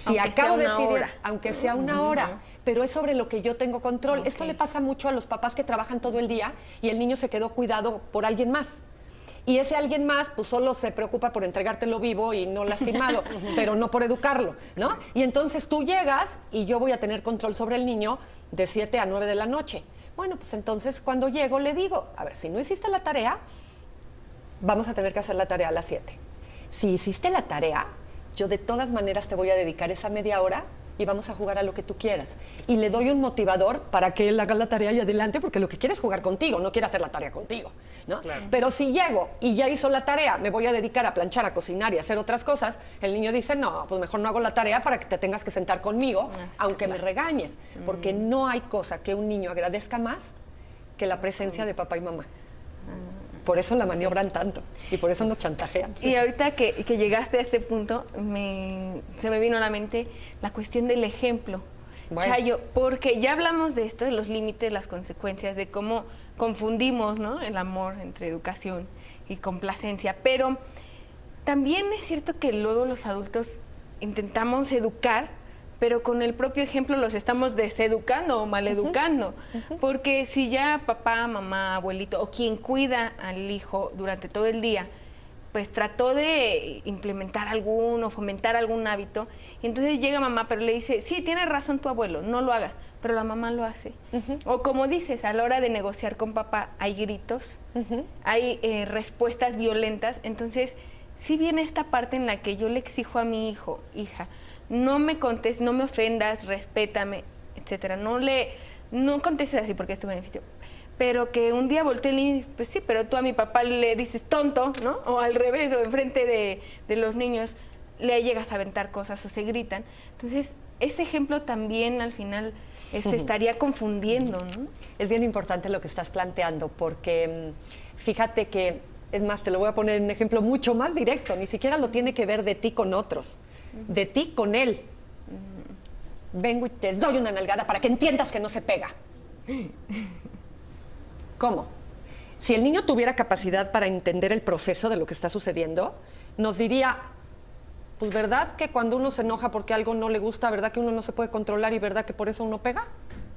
Si acabo de decidir, aunque sea una hora, pero es sobre lo que yo tengo control. Esto le pasa mucho a los papás que trabajan todo el día y el niño se quedó cuidado por alguien más. Y ese alguien más, pues solo se preocupa por entregártelo vivo y no lastimado, pero no por educarlo, ¿no? Y entonces tú llegas y yo voy a tener control sobre el niño de 7 a 9 de la noche. Bueno, pues entonces cuando llego le digo, a ver, si no hiciste la tarea, vamos a tener que hacer la tarea a las 7. Si hiciste la tarea, yo de todas maneras te voy a dedicar esa media hora y vamos a jugar a lo que tú quieras. Y le doy un motivador para que él haga la tarea y adelante, porque lo que quiere es jugar contigo, no quiere hacer la tarea contigo, ¿no? Claro. Pero si llego y ya hizo la tarea, me voy a dedicar a planchar, a cocinar y a hacer otras cosas, el niño dice, no, pues mejor no hago la tarea para que te tengas que sentar conmigo, aunque me regañes, porque no hay cosa que un niño agradezca más que la presencia de papá y mamá. Por eso la maniobran tanto y por eso nos chantajean. Y ahorita que llegaste a este punto, se me vino a la mente la cuestión del ejemplo. Bueno. Chayo, porque ya hablamos de esto, de los límites, las consecuencias, de cómo confundimos, ¿no?, el amor entre educación y complacencia, pero también es cierto que luego los adultos intentamos educar, pero con el propio ejemplo los estamos deseducando o maleducando. Porque si ya papá, mamá, abuelito o quien cuida al hijo durante todo el día, pues trató de implementar o fomentar algún hábito, y entonces llega mamá, pero le dice, sí, tiene razón tu abuelo, no lo hagas, pero la mamá lo hace. O como dices, a la hora de negociar con papá hay gritos, hay respuestas violentas, entonces sí viene esta parte en la que yo le exijo a mi hijo, hija, no me contestes, no me ofendas, respétame, etcétera. No contestes así porque es tu beneficio. Pero que un día voltee el niño y dice, pues sí, pero tú a mi papá le dices tonto, ¿no? O al revés, o enfrente de los niños le llegas a aventar cosas o se gritan. Entonces, ese ejemplo también al final se estaría confundiendo, ¿no? Es bien importante lo que estás planteando, porque fíjate que, es más, te lo voy a poner en un ejemplo mucho más directo, ni siquiera lo tiene que ver de ti con otros, de ti con él. Vengo y te doy una nalgada para que entiendas que no se pega. ¿Cómo? Si el niño tuviera capacidad para entender el proceso de lo que está sucediendo, nos diría, pues verdad que cuando uno se enoja porque algo no le gusta, verdad que uno no se puede controlar y verdad que por eso uno pega.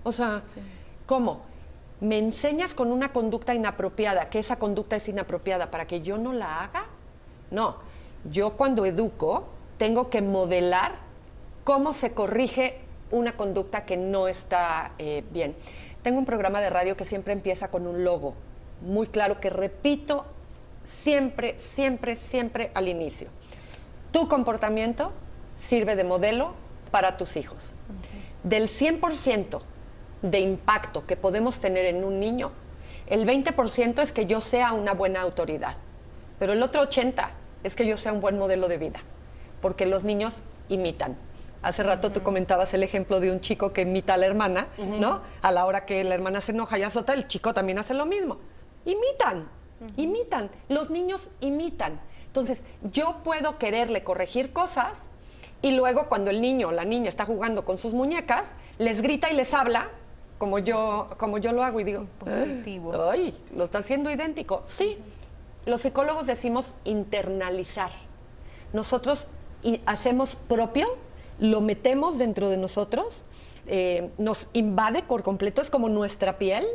O sea, sí. ¿Cómo? ¿Me enseñas con una conducta inapropiada que esa conducta es inapropiada para que yo no la haga? No, yo cuando educo tengo que modelar cómo se corrige una conducta que no está bien. Tengo un programa de radio que siempre empieza con un logo muy claro que repito siempre, siempre, siempre al inicio. Tu comportamiento sirve de modelo para tus hijos. Del 100% de impacto que podemos tener en un niño, el 20% es que yo sea una buena autoridad, pero el otro 80% es que yo sea un buen modelo de vida, porque los niños imitan. Hace rato tú comentabas el ejemplo de un chico que imita a la hermana, ¿no? A la hora que la hermana se enoja y azota, el chico también hace lo mismo. Imitan. Los niños imitan. Entonces, yo puedo quererle corregir cosas y luego cuando el niño o la niña está jugando con sus muñecas, les grita y les habla como yo lo hago y digo, ¡ay! ¿Lo está haciendo idéntico? Sí. Los psicólogos decimos internalizar. Nosotros hacemos propio, lo metemos dentro de nosotros, nos invade por completo, es como nuestra piel.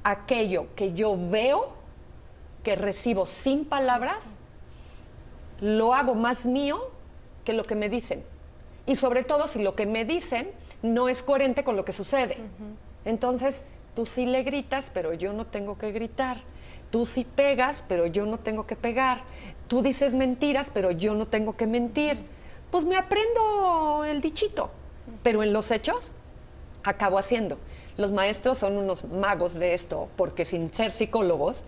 Aquello que yo veo, que recibo sin palabras, lo hago más mío que lo que me dicen. Y sobre todo si lo que me dicen no es coherente con lo que sucede. Entonces, tú sí le gritas, pero yo no tengo que gritar. Tú sí pegas, pero yo no tengo que pegar. Tú dices mentiras, pero yo no tengo que mentir. Pues me aprendo el dichito, pero en los hechos acabo haciendo. Los maestros son unos magos de esto, porque sin ser psicólogos,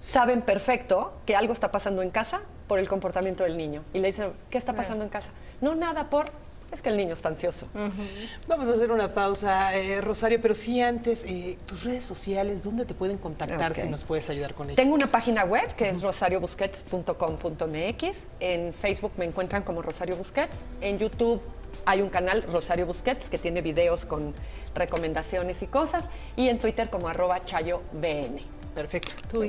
saben perfecto que algo está pasando en casa por el comportamiento del niño. Y le dicen, ¿qué está pasando en casa? No, nada, es que el niño está ansioso. Vamos a hacer una pausa, Rosario, pero sí antes, tus redes sociales, ¿dónde te pueden contactar si nos puedes ayudar con ello? Tengo una página web que es rosariobusquets.com.mx. En Facebook me encuentran como Rosario Busquets. En YouTube hay un canal, Rosario Busquets, que tiene videos con recomendaciones y cosas. Y en Twitter como @ChayoBN. Perfecto. ¿Tú?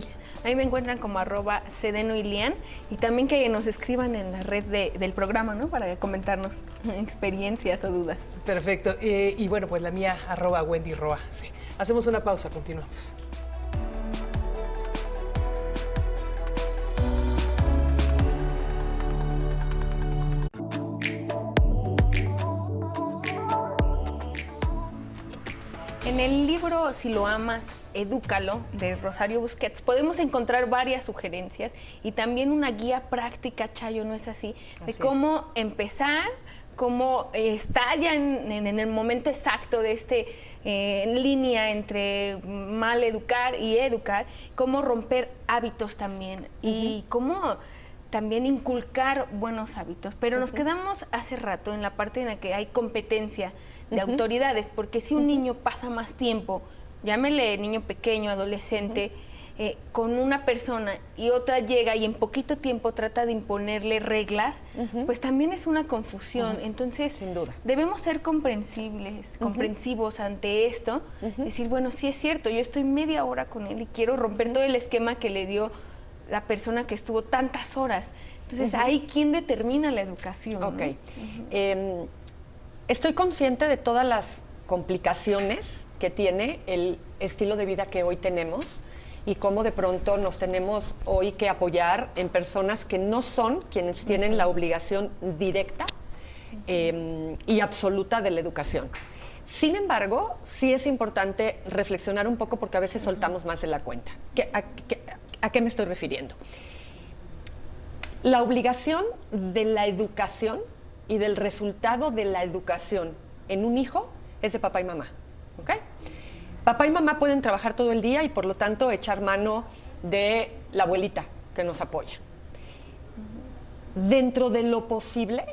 Ahí me encuentran como @sedenoilian y también que nos escriban en la red del programa, ¿no? Para comentarnos experiencias o dudas. Perfecto. Y bueno, pues la mía, @WendyRoa. Sí. Hacemos una pausa, continuamos. En el libro Si lo amas, edúcalo, de Rosario Busquets, podemos encontrar varias sugerencias y también una guía práctica, Chayo, ¿no es así? De cómo empezar, cómo estar ya en el momento exacto de línea entre mal educar y educar, cómo romper hábitos también y cómo también inculcar buenos hábitos. Pero nos quedamos hace rato en la parte en la que hay competencia de autoridades, porque si un niño pasa más tiempo, llámele niño pequeño, adolescente, con una persona y otra llega y en poquito tiempo trata de imponerle reglas, pues también es una confusión. Entonces, sin duda, debemos ser comprensivos ante esto, decir, bueno, sí es cierto, yo estoy media hora con él y quiero romper todo el esquema que le dio la persona que estuvo tantas horas. Entonces, ahí, ¿quién determina la educación? Ok. Estoy consciente de todas las complicaciones que tiene el estilo de vida que hoy tenemos y cómo de pronto nos tenemos hoy que apoyar en personas que no son quienes tienen la obligación directa y absoluta de la educación. Sin embargo, sí es importante reflexionar un poco porque a veces soltamos más de la cuenta. ¿A qué me estoy refiriendo? La obligación de la educación y del resultado de la educación en un hijo es de papá y mamá, ¿ok? Papá y mamá pueden trabajar todo el día y por lo tanto echar mano de la abuelita que nos apoya. Dentro de lo posible,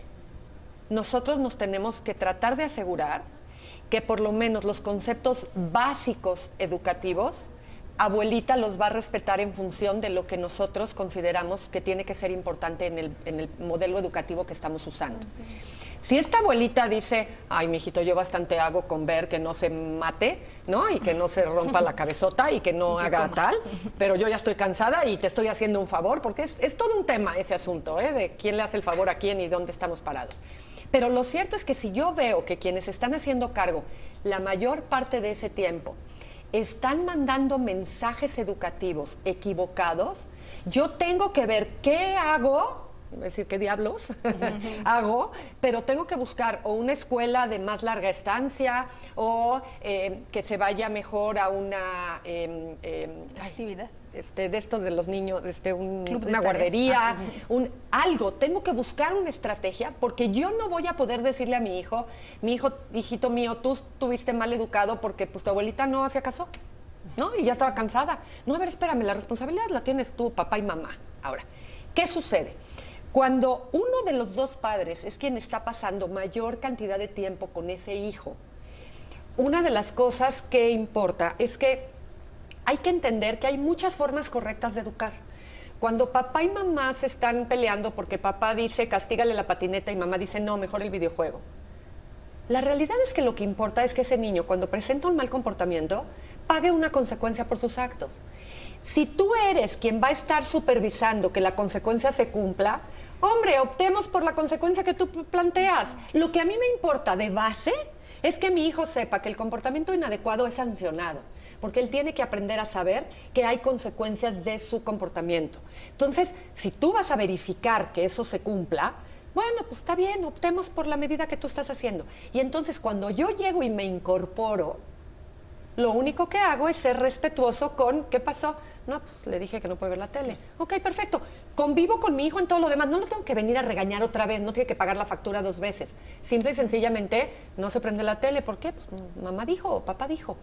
nosotros nos tenemos que tratar de asegurar que por lo menos los conceptos básicos educativos, abuelita los va a respetar en función de lo que nosotros consideramos que tiene que ser importante en el modelo educativo que estamos usando. Si esta abuelita dice, ay, mijito, yo bastante hago con ver que no se mate, ¿no? Y que no se rompa la cabezota y que no haga tal, pero yo ya estoy cansada y te estoy haciendo un favor, porque es todo un tema ese asunto, ¿eh? De quién le hace el favor a quién y dónde estamos parados. Pero lo cierto es que si yo veo que quienes están haciendo cargo la mayor parte de ese tiempo están mandando mensajes educativos equivocados, yo tengo que ver qué hago, es decir, qué diablos hago, pero tengo que buscar o una escuela de más larga estancia o que se vaya mejor a una actividad. De estos de los niños, Club de una tareas. guardería, algo. Tengo que buscar una estrategia porque yo no voy a poder decirle a mi hijo, hijito mío, tú estuviste mal educado porque pues tu abuelita no hacía caso, ¿no? Y ya estaba cansada. No, a ver, espérame, la responsabilidad la tienes tú, papá y mamá. Ahora, ¿qué sucede? Cuando uno de los dos padres es quien está pasando mayor cantidad de tiempo con ese hijo, una de las cosas que importa es que hay que entender que hay muchas formas correctas de educar. Cuando papá y mamá se están peleando porque papá dice castígale la patineta y mamá dice no, mejor el videojuego. La realidad es que lo que importa es que ese niño cuando presenta un mal comportamiento pague una consecuencia por sus actos. Si tú eres quien va a estar supervisando que la consecuencia se cumpla, hombre, optemos por la consecuencia que tú planteas. Lo que a mí me importa de base es que mi hijo sepa que el comportamiento inadecuado es sancionado, porque él tiene que aprender a saber que hay consecuencias de su comportamiento. Entonces, si tú vas a verificar que eso se cumpla, bueno, pues está bien, optemos por la medida que tú estás haciendo. Y entonces, cuando yo llego y me incorporo, lo único que hago es ser respetuoso con, ¿qué pasó? No, pues le dije que no puede ver la tele. Ok, perfecto. Convivo con mi hijo en todo lo demás. No lo tengo que venir a regañar otra vez, no tiene que pagar la factura 2 veces. Simple y sencillamente no se prende la tele. ¿Por qué? Pues mamá dijo o papá dijo.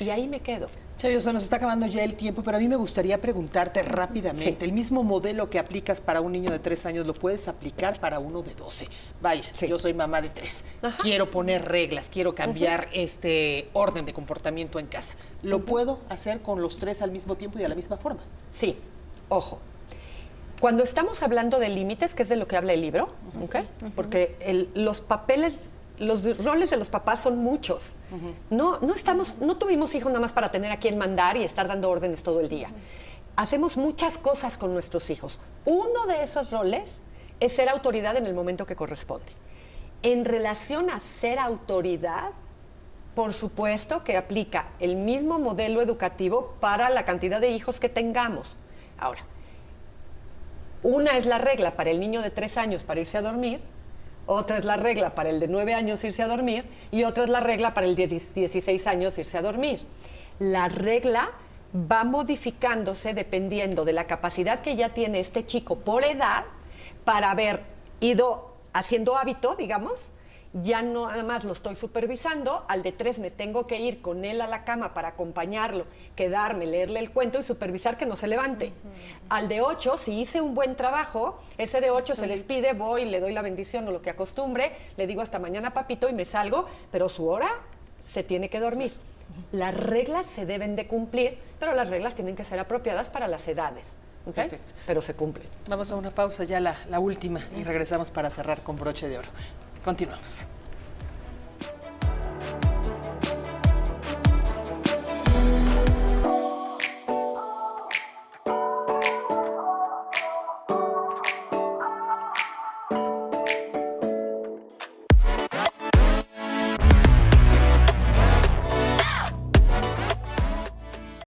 Y ahí me quedo. Chayo, se nos está acabando ya el tiempo, pero a mí me gustaría preguntarte rápidamente, Sí. el mismo modelo que aplicas para un niño de 3 años, ¿lo puedes aplicar para uno de 12? Vaya, Sí. yo soy mamá de 3, Ajá. quiero poner reglas, quiero cambiar este orden de comportamiento en casa. ¿Lo puedo hacer con los 3 al mismo tiempo y de la misma forma? Sí, ojo. Cuando estamos hablando de límites, que es de lo que habla el libro, ¿ok? Porque los papeles, los roles de los papás son muchos. No tuvimos hijos nada más para tener a quien mandar y estar dando órdenes todo el día. Hacemos muchas cosas con nuestros hijos. Uno de esos roles es ser autoridad en el momento que corresponde. En relación a ser autoridad, por supuesto que aplica el mismo modelo educativo para la cantidad de hijos que tengamos. Ahora, una es la regla para el niño de 3 años para irse a dormir, otra es la regla para el de 9 años irse a dormir y otra es la regla para el de 16 años irse a dormir. La regla va modificándose dependiendo de la capacidad que ya tiene este chico por edad para haber ido haciendo hábito, digamos. Ya no nada más lo estoy supervisando, al de 3 me tengo que ir con él a la cama para acompañarlo, quedarme, leerle el cuento y supervisar que no se levante. Al de 8, si hice un buen trabajo, ese de 8 se despide, voy, le doy la bendición o lo que acostumbre, le digo hasta mañana papito y me salgo, pero su hora se tiene que dormir. Las reglas se deben de cumplir, pero las reglas tienen que ser apropiadas para las edades. ¿Ok? Perfecto. Pero se cumplen. Vamos a una pausa, ya la última, y regresamos para cerrar con broche de oro. Continuamos.